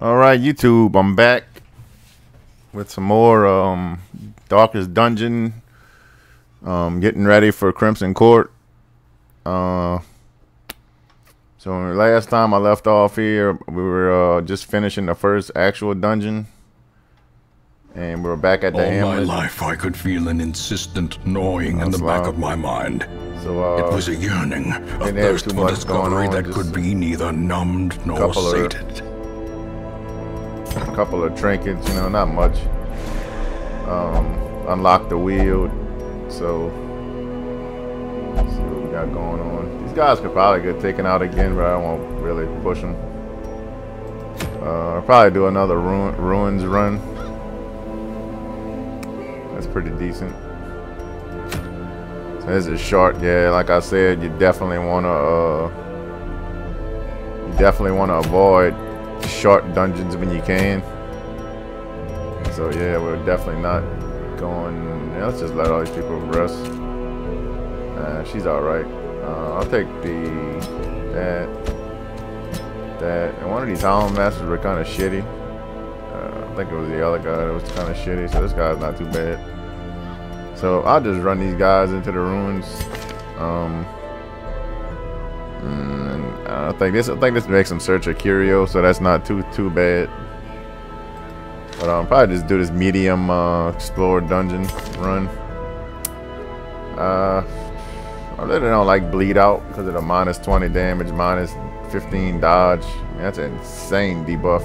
All right, YouTube, I'm back with some more Darkest Dungeon. Getting ready for Crimson Court. So last time I left off here, we were just finishing the first actual dungeon, and we were back at the All my hamlet. life I could feel an insistent gnawing in the back of my mind. So it was a yearning, a didn't have thirst too for much discovery going on, that could be neither numbed nor sated. A couple of trinkets, you know, not much. Unlock the wheel. So let's see what we got going on. These guys could probably get taken out again, but I won't really push them. I'll probably do another ruins run. That's pretty decent. So this is short. Yeah, like I said, you definitely want to avoid short dungeons when you can. So yeah, we're definitely not going. Yeah, let's just let all these people rest. She's all right. I'll take that, and one of these Hollow Masters were kind of shitty. I think it was the other guy that was kind of shitty. So this guy's not too bad. So I'll just run these guys into the ruins. And I think this makes them search a curio, so that's not too bad. But I'll probably just do this medium explore dungeon run. I really don't like bleed out because of the minus 20 damage, minus 15 dodge. I mean, that's an insane debuff.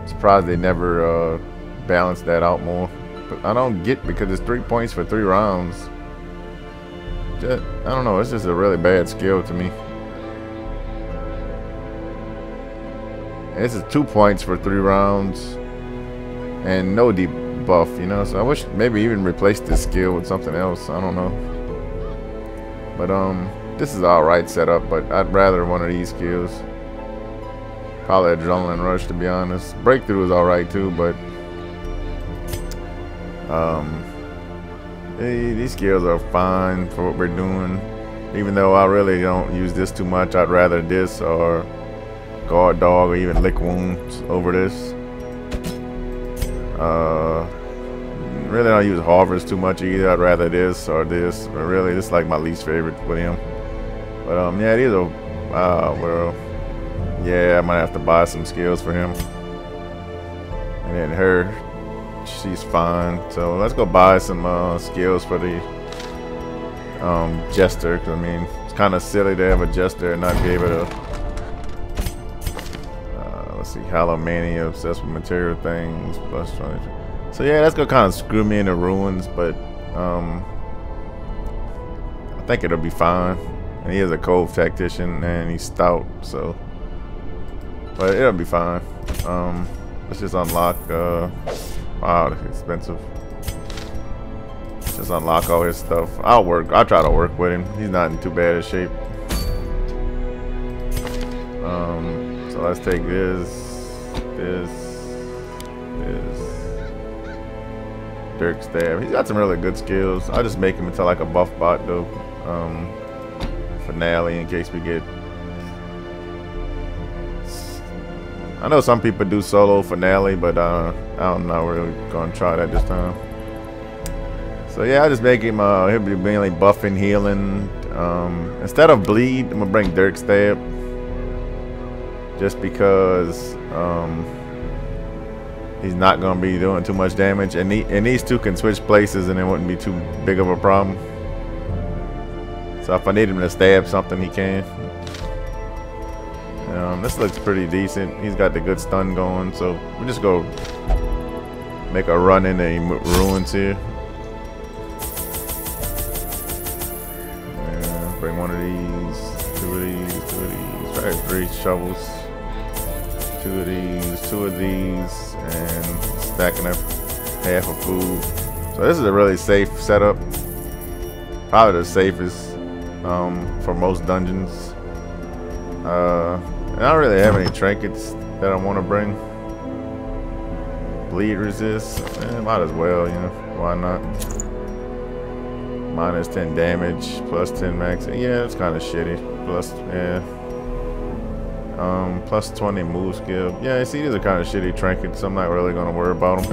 I'm surprised they never balanced that out more. But I don't get, because it's 3 points for 3 rounds. I don't know, it's just a really bad skill to me. And this is 2 points for 3 rounds and no debuff, you know. So I wish maybe even replace this skill with something else. I don't know. But this is alright setup, but I'd rather one of these skills. Probably Adrenaline Rush, to be honest. Breakthrough is alright too, but these skills are fine for what we're doing. Even though I really don't use this too much, I'd rather this or Guard Dog or even Lick Wounds over this. Really don't use Harvest too much either. I'd rather this or this. But really, this is like my least favorite with him. But yeah, these are well, yeah, I might have to buy some skills for him. And then her, she's fine. So let's go buy some skills for the Jester. Cause I mean, it's kind of silly to have a Jester and not be able to. Let's see, Hollow Mania, obsessed with material things, plus 20. So yeah, that's gonna kind of screw me in the ruins, but I think it'll be fine. And he is a Cove Tactician and he's stout, so. But it'll be fine. Let's just unlock. Wow, that's expensive. Just unlock all his stuff. I'll try to work with him. He's not in too bad a shape. So let's take this. Dirk Stab. He's got some really good skills. I'll just make him into like a buff bot though. Finale in case we get. I know some people do solo finale, but I'm not really gonna try that this time. So yeah, I just make him. He'll be mainly buffing, healing. Instead of bleed, I'm gonna bring Dirk Stab. Just because he's not gonna be doing too much damage, and these two can switch places, and it wouldn't be too big of a problem. So if I need him to stab something, he can. This looks pretty decent. He's got the good stun going, so we just go make a run in the ruins here. Yeah, bring one of these, two of these, probably 3 shovels. 2 of these, and stacking up half of food. So this is a really safe setup. Probably the safest for most dungeons. I don't really have any trinkets that I want to bring. Bleed resist, might as well, you know, why not? Minus 10 damage, plus 10 max. Yeah, it's kind of shitty. Plus, yeah. Plus 20 move skill. Yeah, see, these are kind of shitty trinkets, so I'm not really gonna worry about them.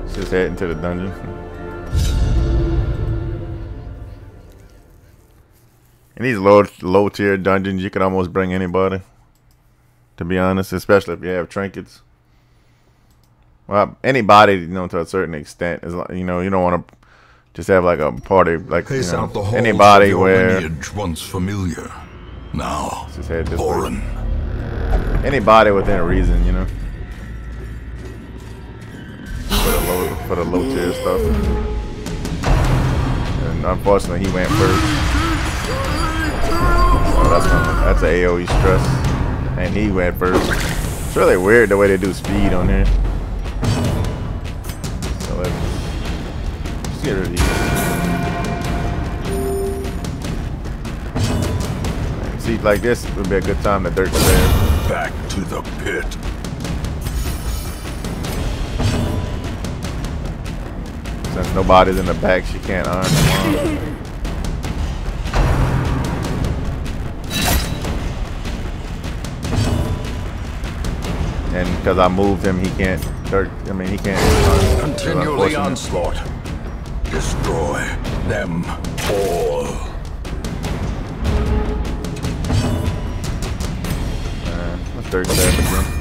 Let's just head into the dungeon. In these low tier dungeons, you can almost bring anybody. To be honest, especially if you have trinkets. Well, anybody, you know, to a certain extent, is like, you know, you don't want to just have like a party, like, you know, anybody where once familiar, now just head this foreign. Way. Anybody within reason, you know. For the low tier stuff. And unfortunately, he went first. So that's an AoE stress. And he went first. It's really weird the way they do speed on here. So let's get rid of these. And see, like this would be a good time to dirt there. Back to the pit. Since nobody's in the back, she can't iron them on. And because I moved him, he can't dirt. I mean, he can't. Continually onslaught. Destroy them all. Let's dirt that again.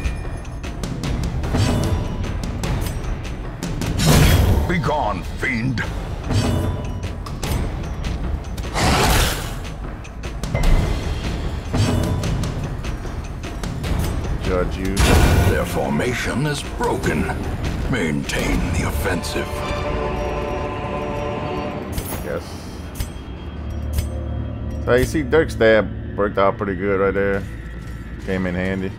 Be gone, fiend. Judge you. Their formation is broken. Maintain the offensive. Yes. So you see, Dirk stab worked out pretty good right there. Came in handy.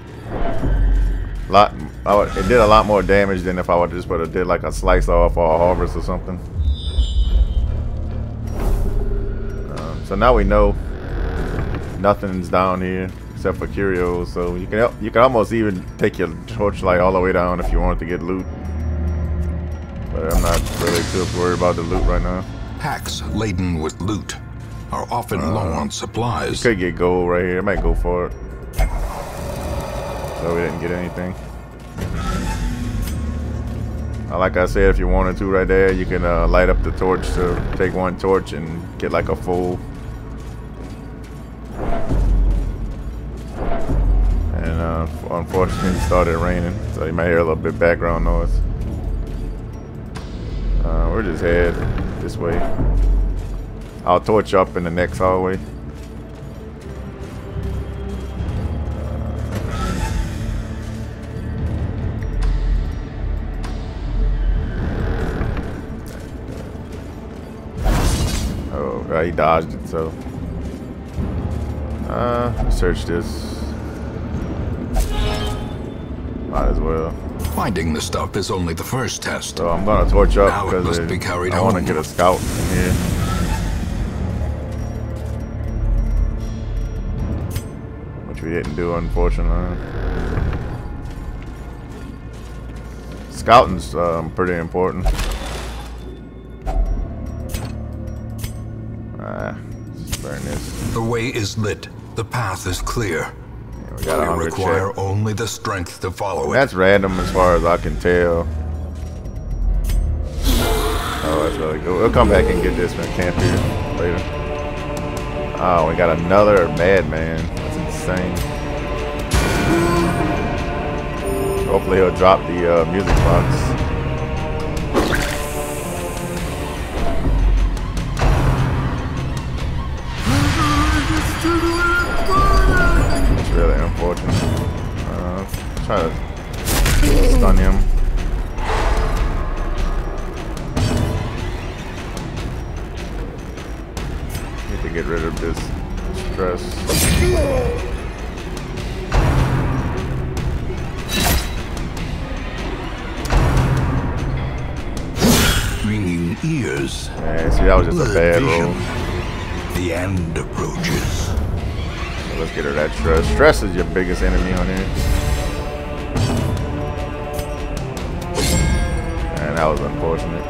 It did a lot more damage than if I would just would have did like a slice off or a harvest or something. So now we know nothing's down here except for curios. So you can almost even take your torchlight all the way down if you wanted to get loot. But I'm not really too worried about the loot right now. Packs laden with loot are often low on supplies. You could get gold right here. I might go for it. So we didn't get anything. Like I said, if you wanted to right there, you can light up the torch to take one torch and get like a full. And unfortunately it started raining, so you might hear a little bit of background noise. We're just head this way. I'll torch up in the next hallway. He dodged it, so search this. Might as well. Finding the stuff is only the first test. So I'm gonna torch up because I want to get a scout in here. Which we didn't do, unfortunately. Scouting's pretty important. Just burn this. The way is lit. The path is clear. Yeah, we got a hunger require check. only the strength to follow it. That's random as far as I can tell. Oh, that's really good. We'll come back and get this one. Camp here later. Oh, we got another madman. That's insane. Hopefully he'll drop the music box. It's really unfortunate. Try to stun him. Need to get rid of this stress. Ringing ears. Yeah, see, that was just a bad roll. The end approaches. So let's get rid of that stress. Stress is your biggest enemy on here. And that was unfortunate.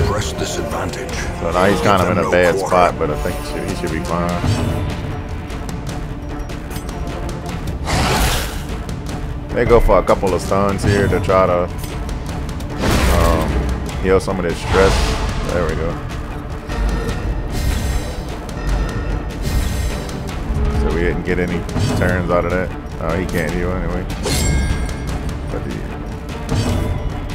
Press disadvantage. So now he's kind of in a bad spot, but I think he should be fine. They go for a couple of stuns here to try to heal some of this stress. There we go. So we didn't get any turns out of that. Oh, he can't heal anyway. But the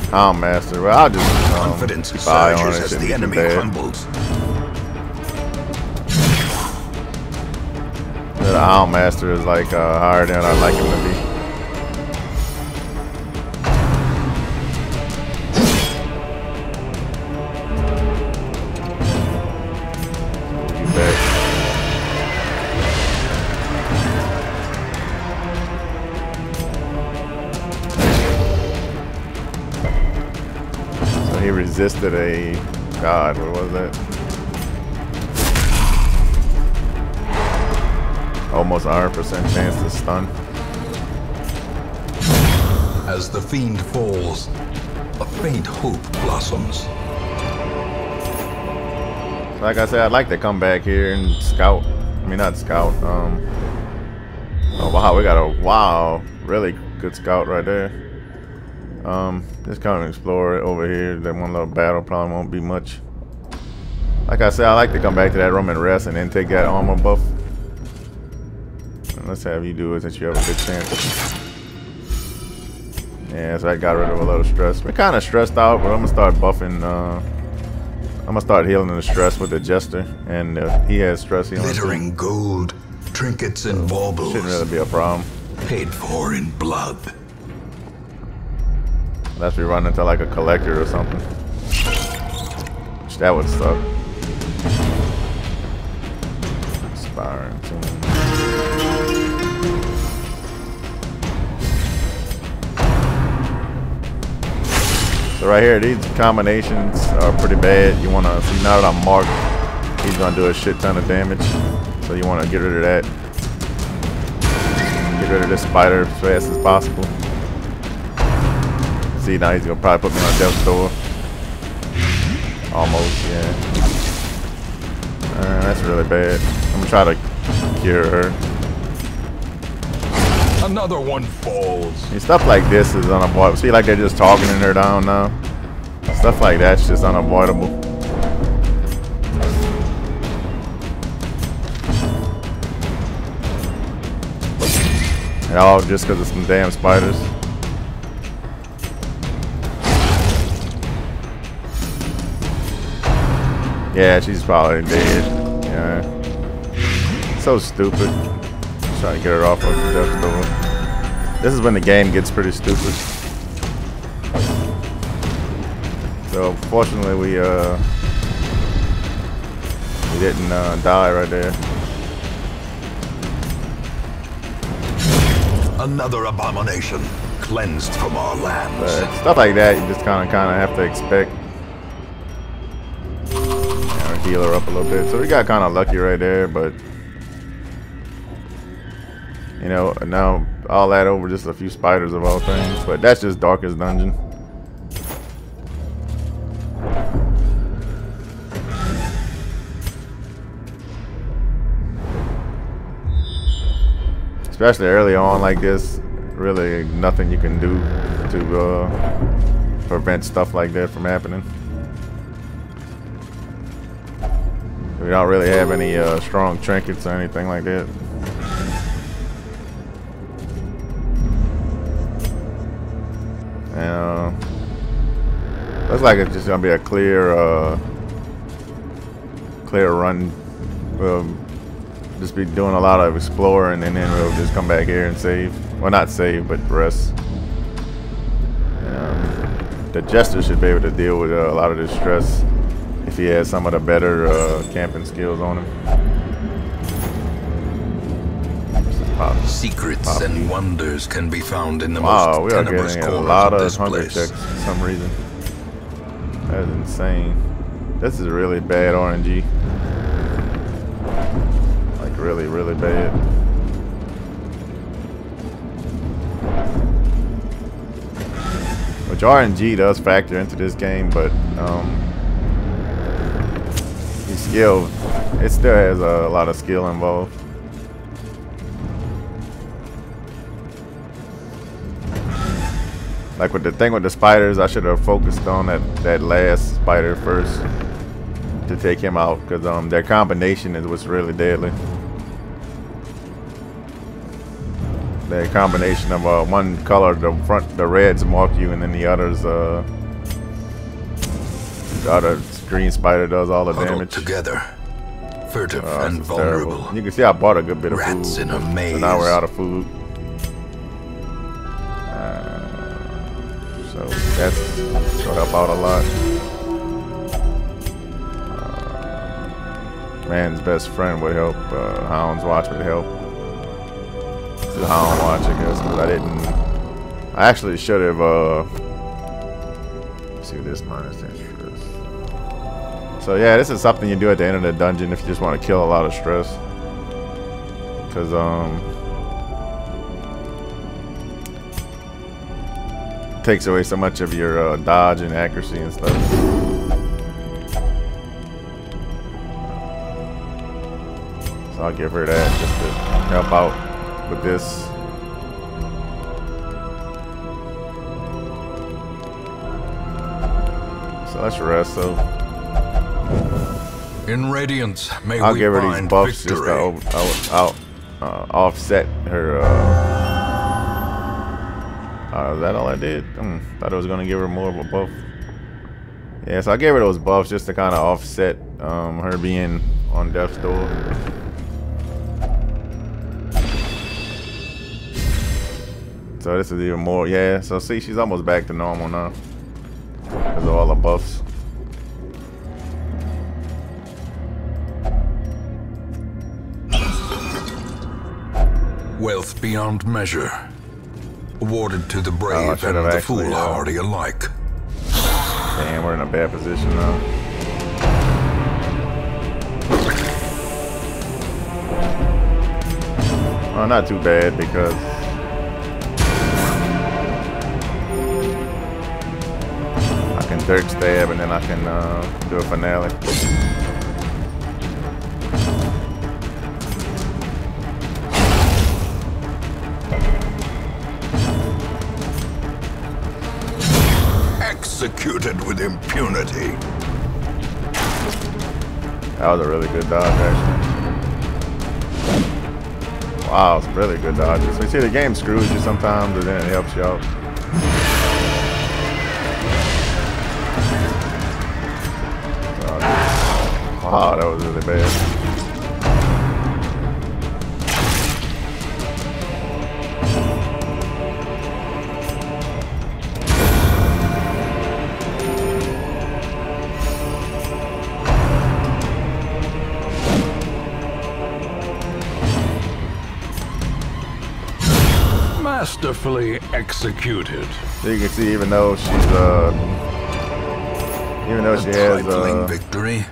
Hound Master, well, I'll just confidence keep an eye on surges it. as Shouldn't the be too enemy bad. crumbles. The Hound Master is like higher than I'd like him to be. He resisted a god. What was that? Almost 100% chance to stun. As the fiend falls, a faint hope blossoms. Like I said, I'd like to come back here and scout. I mean, not scout. Oh wow, we got a really good scout right there. Just kind of explore it over here. That one little battle probably won't be much. Like I said, I like to come back to that room and rest and then take that armor buff. And let's have you do it since you have a good chance. Yeah, so I got rid of a little stress. We're kind of stressed out, but I'm gonna start buffing. I'm gonna start healing the stress with the Jester, and he has stress healing. Glittering gold, trinkets and baubles. Shouldn't really be a problem. Paid for in blood. Unless we run into like a collector or something. Which that would suck. Inspiring too. So right here, these combinations are pretty bad. You wanna see now that I'm marked, he's gonna do a shit ton of damage. So you wanna get rid of that. Get rid of this spider as fast as possible. See, now he's gonna probably put me on death's door. Almost, yeah. That's really bad. I'm gonna try to cure her. Another one falls. And stuff like this is unavoidable. See, like they're just talking her down now. Stuff like that's just unavoidable. And all just because of some damn spiders. Yeah, she's probably dead. Yeah. So stupid. Just trying to get her off of the death door. This is when the game gets pretty stupid. So fortunately we didn't die right there. Another abomination cleansed from our lands. But stuff like that you just kind of have to expect. Heal her up a little bit. So we got kind of lucky right there, but you know, now all that over just a few spiders of all things. But that's just Darkest Dungeon. Especially early on like this, really nothing you can do to prevent stuff like that from happening. We don't really have any strong trinkets or anything like that. And looks like it's just gonna be a clear run. We'll just be doing a lot of exploring, and then we'll just come back here and save. Well, not save, but rest. The Jester should be able to deal with a lot of this stress if he has some of the better camping skills on him. Secrets and wonders can be found in the wow, most we are tenebrous getting a corners lot of of this hunger place. checks for some reason. That is insane. This is really bad RNG. Like really, really bad. Which RNG does factor into this game, but the skill, it still has a lot of skill involved. Like with the thing with the spiders, I should have focused on that last spider first to take him out, because their combination is what's really deadly. The combination of one color, the reds mark you, and then the others, the other green spider does all the damage. Together, furtive and Terrible. vulnerable. You can see I bought a good bit of Rats food. in a maze. So now we're out of food. So that'll help out a lot. Man's best friend would help. Hound's Watch would help. This is Hound Watch, I guess, because I didn't. I actually should have. Let's see what this minus stands for. So yeah, this is something you do at the end of the dungeon if you just want to kill a lot of stress. Because takes away so much of your dodge and accuracy and stuff. So I'll give her that just to help out with this. So let's rest. So in Radiance, may I'll we give her these find buffs victory. just to offset her. Is that all I did? Thought I was gonna give her more of a buff. Yeah, so I gave her those buffs just to kind of offset her being on death's door. So this is even more. Yeah, so see, she's almost back to normal now because of all the buffs. Wealth beyond measure, awarded to the brave and the foolhardy alike. Damn, we're in a bad position now. Well, not too bad because I can Dirk Stab and then I can do a finale. Executed with impunity. That was a really good dodge, actually. Wow, it's really good dodges. So you see, the game screws you sometimes, but then it helps you out. Wow, that was really bad. Masterfully executed. So you can see, even though she's even though she has victory,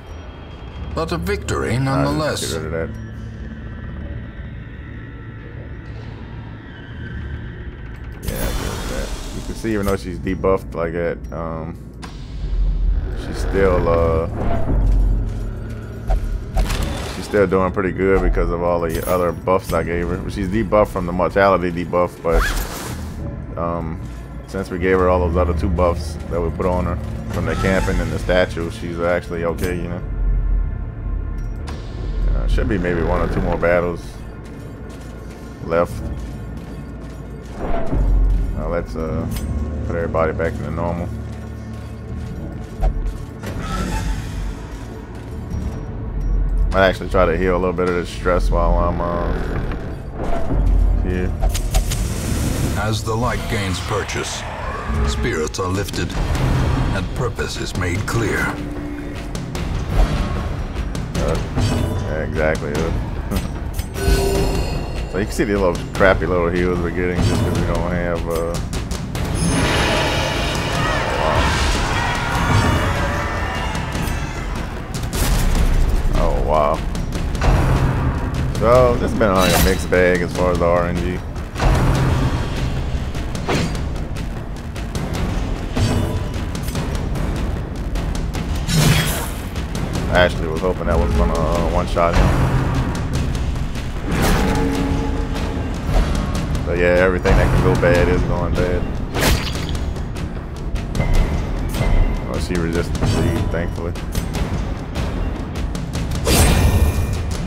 but a victory nonetheless. Get rid of that. Yeah, get rid of that. You can see, even though she's debuffed like that, she's still doing pretty good because of all the other buffs I gave her. She's debuffed from the mortality debuff, but since we gave her all those other two buffs that we put on her from the camping and the statue, she's actually okay, you know. Should be maybe one or two more battles left. Now let's put everybody back to normal. I actually try to heal a little bit of the stress while I'm here. As the light gains purchase, spirits are lifted, and purpose is made clear. Yeah, exactly. So you can see the little crappy little heals we're getting just because we don't have. Oh wow. So this has been like a mixed bag as far as the RNG. I actually was hoping that was gonna one-shot him. But yeah, everything that can go bad is going bad. she resisted the bleed, thankfully.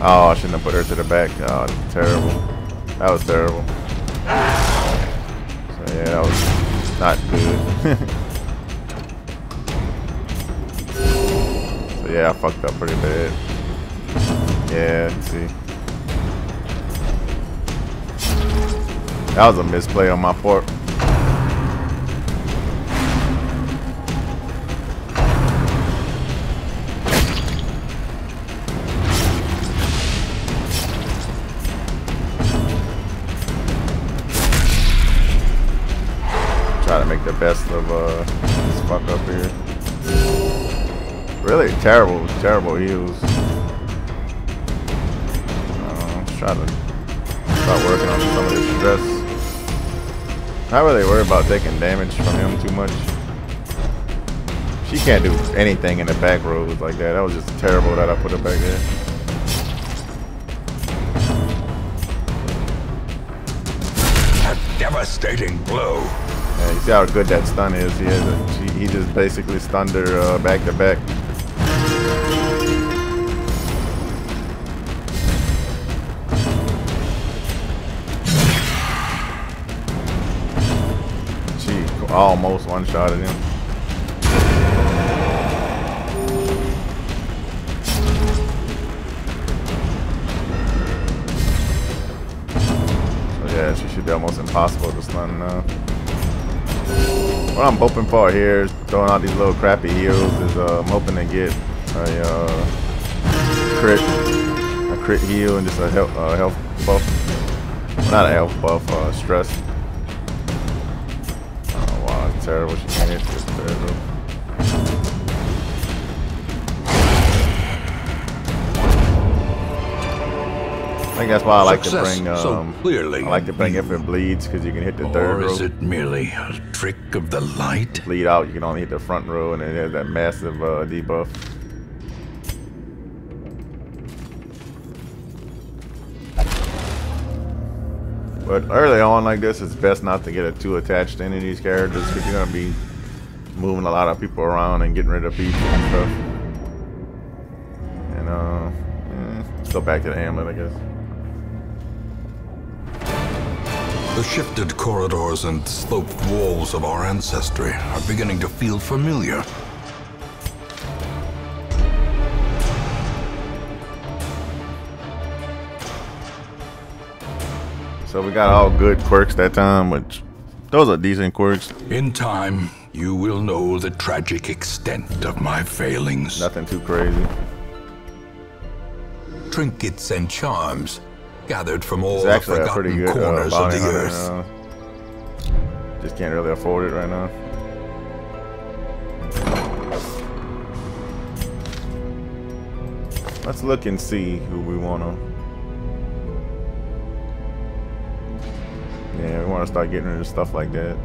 Oh, I shouldn't have put her to the back. Oh, terrible. That was terrible. So yeah, that was not good. So yeah, I fucked up pretty bad. Yeah, let's see. That was a misplay on my part. Try to make the best of this fuck up here. Really terrible, terrible heals. Let's try to start working on some of this stress. Not really worried about taking damage from him too much. She can't do anything in the back rows like that. That was just terrible that I put her back there. A devastating blow. Yeah, you see how good that stun is. He just basically stunned her back to back. She almost one-shotted him. So yeah, she should be almost impossible to stun now. What I'm hoping for here is throwing out these little crappy heals is I'm hoping to get a crit heal and just a health buff. Not a health buff, stress. Oh wow, it's terrible. She can't hit this. Terrible. I think that's why I like to bring I like to bring if it bleeds because you can hit the third row. Or is it merely a trick of the light? Bleed out, you can only hit the front row, and it has that massive debuff. But early on like this, it's best not to get too attached to any of these characters because you're gonna be moving a lot of people around and getting rid of people and stuff. And let's go back to the hamlet, I guess. The shifted corridors and sloped walls of our ancestry are beginning to feel familiar. So we got all good quirks that time, which those are decent quirks. In time, you will know the tragic extent of my failings. Nothing too crazy. Trinkets and charms gathered from all the actually a pretty forgotten good corners of bounty the hunter earth. now. Just can't really afford it right now. Let's look and see who we wanna. Yeah, we wanna start getting into stuff like that.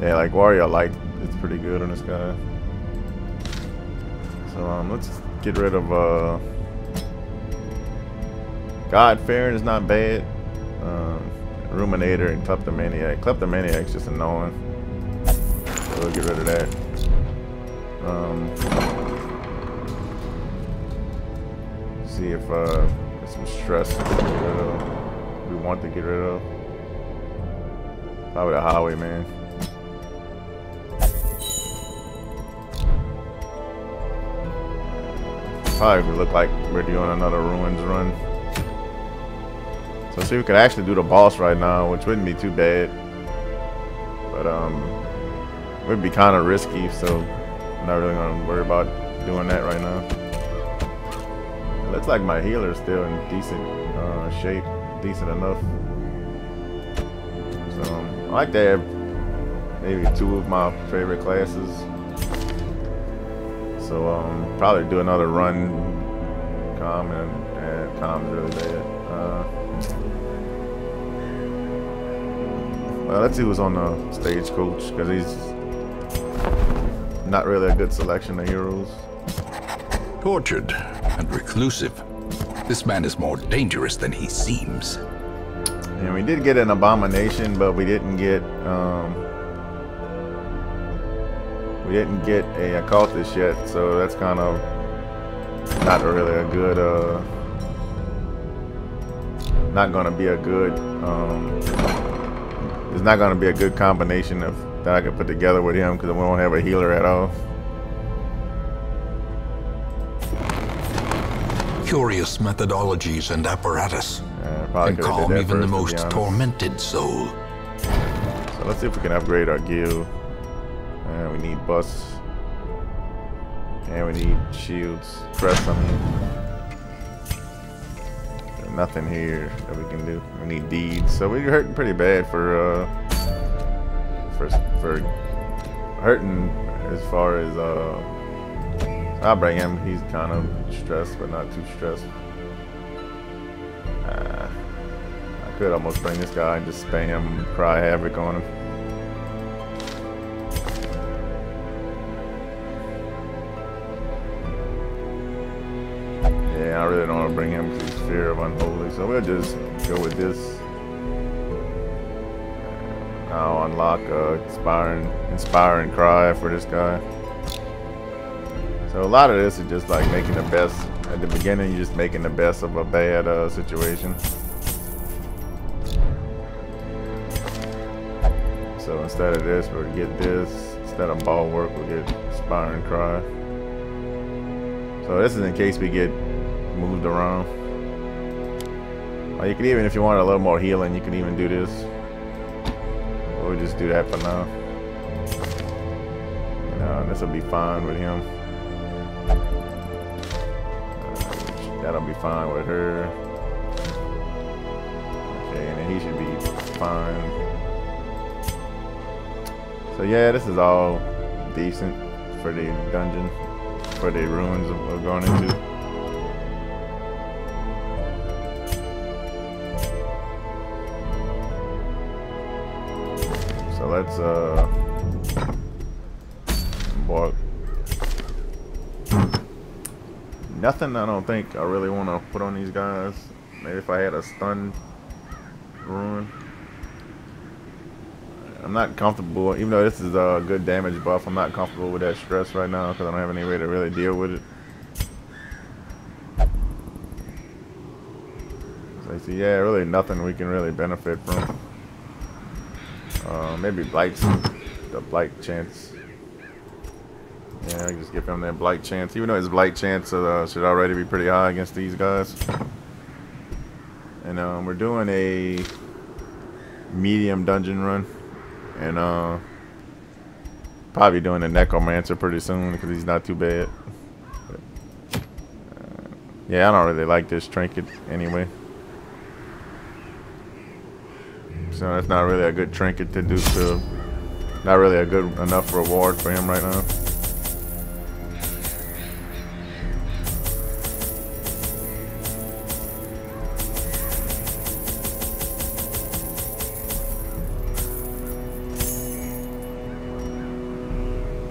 Yeah, like Warrior Light, it's pretty good on this guy. So let's get rid of God-fearing is not bad. Ruminator and Kleptomaniac. Kleptomaniac's just annoying. So we'll get rid of that. See if there's some stress we want to get rid of. Probably the Highwayman. Probably look like we're doing another Ruins run. So see, we could actually do the boss right now, which wouldn't be too bad. But it would be kind of risky, so I'm not really gonna worry about doing that right now. It looks like my healer's still in decent shape, decent enough. So I like to have maybe 2 of my favorite classes. So probably do another run. Calm and Calm's really bad. Well, let's see who's on the stagecoach because he's not really a good selection of heroes. Tortured and reclusive, this man is more dangerous than he seems. And we did get an Abomination, but we didn't get We didn't get a occultist yet, so that's kind of not really a good, not gonna be a good, it's not gonna be a good combination of that I can put together with him because we won't have a healer at all. Curious methodologies and apparatus Probably can could've did calm that even first, the to be most honest. tormented soul. So let's see if we can upgrade our guild. And we need busts. And we need shields. Crest, I mean. There's nothing here that we can do. We need deeds. So we're hurting pretty bad for hurting as far as I'll bring him. He's kind of stressed, but not too stressed. I could almost bring this guy and just spam Cry Havoc on him. Yeah, I really don't want to bring him because he's Fear of Unholy. So we'll just go with this. I'll unlock Inspiring Cry for this guy. So a lot of this is just like making the best. At the beginning, you're just making the best of a bad situation. So instead of this, we'll get this. Instead of Bulwark, we'll get Inspiring Cry. So this is in case we get moved around. Or you can even, if you want a little more healing, you can even do this. We'll just do that for now. This will be fine with him. That'll be fine with her. Okay, and then he should be fine. So yeah, this is all decent for the dungeon, for the ruins we're going into. So let's embark. Nothing I don't think I really want to put on these guys. Maybe if I had a stun ruin. I'm not comfortable, even though this is a good damage buff, I'm not comfortable with that stress right now because I don't have any way to really deal with it. So you see, yeah, really nothing we can really benefit from. Maybe blights, the blight chance. Yeah, I just give him that blight chance, even though his blight chance should already be pretty high against these guys. And we're doing a medium dungeon run. And probably doing a Necromancer pretty soon because he's not too bad. But, yeah, I don't really like this trinket anyway. So that's not really a good trinket to do. So not really a good enough reward for him right now.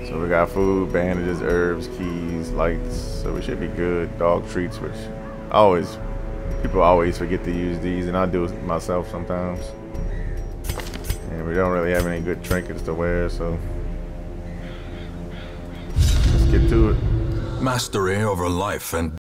So we got food, bandages, herbs, keys, lights. So we should be good. Dog treats, which people always forget to use these, and I do it myself sometimes. And we don't really have any good trinkets to wear, so let's get to it. Mastery over life and